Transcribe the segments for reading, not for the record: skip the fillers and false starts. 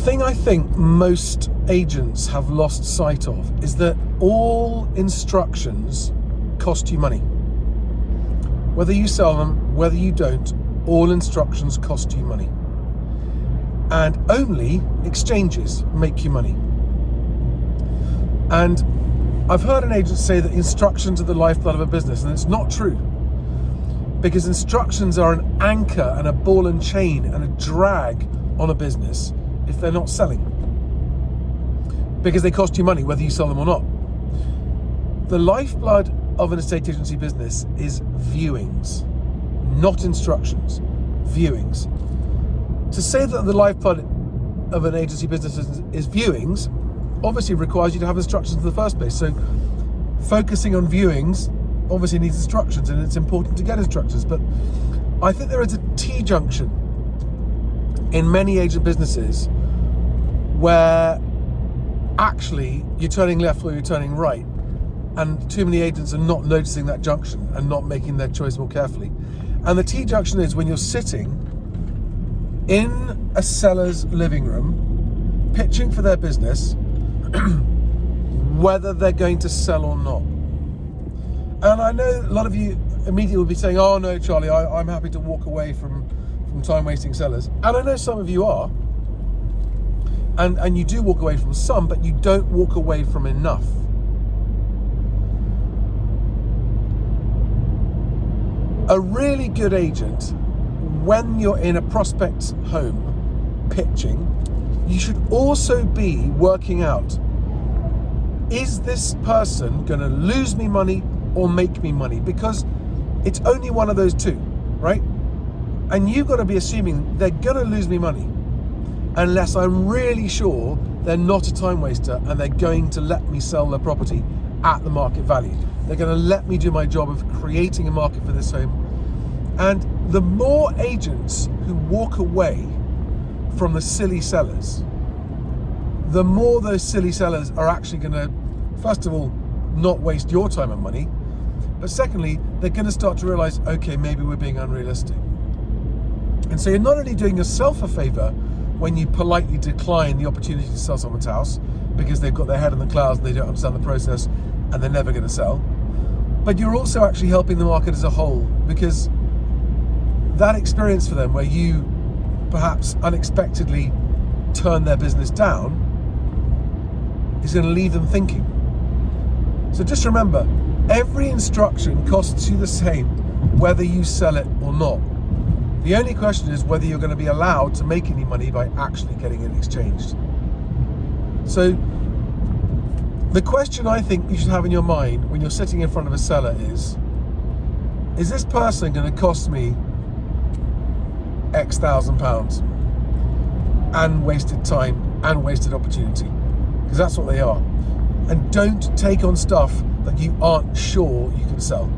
thing I think most agents have lost sight of is that all instructions cost you money. Whether you sell them, whether you don't, all instructions cost you money. And only exchanges make you money. And I've heard an agent say that instructions are the lifeblood of a business, and it's not true. Because instructions are an anchor and a ball and chain and a drag on a business if they're not selling. Because they cost you money whether you sell them or not. The lifeblood of an estate agency business is viewings, not instructions, viewings. To say that the lifeblood of an agency business is viewings obviously requires you to have instructions in the first place. So focusing on viewings obviously needs instructions, and it's important to get instructions. But I think there is a T-junction in many agent businesses where actually you're turning left or you're turning right, and too many agents are not noticing that junction and not making their choice more carefully. And the T-junction is when you're sitting in a seller's living room pitching for their business whether they're going to sell or not. And I know a lot of you immediately will be saying, oh no, Charlie, I'm happy to walk away from time-wasting sellers. And I know some of you are. And you do walk away from some, but you don't walk away from enough. A really good agent, when you're in a prospect's home pitching, you should also be working out, is this person going to lose me money or make me money? Because it's only one of those two, right? And you've got to be assuming they're going to lose me money unless I'm really sure they're not a time waster and they're going to let me sell their property at the market value. They're going to let me do my job of creating a market for this home. And the more agents who walk away from the silly sellers, the more those silly sellers are actually going to, first of all, not waste your time and money, but secondly, they're going to start to realize, okay, maybe we're being unrealistic. And so you're not only doing yourself a favor when you politely decline the opportunity to sell someone's house because they've got their head in the clouds and they don't understand the process and they're never going to sell, but you're also actually helping the market as a whole, because that experience for them where you perhaps unexpectedly turn their business down is going to leave them thinking. So just remember, every instruction costs you the same whether you sell it or not. The only question is whether you're going to be allowed to make any money by actually getting it exchanged. So the question I think you should have in your mind when you're sitting in front of a seller is this person going to cost me X £1,000 and wasted time and wasted opportunity? Because that's what they are. And don't take on stuff that you aren't sure you can sell.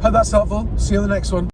Hope that's helpful. See you on the next one.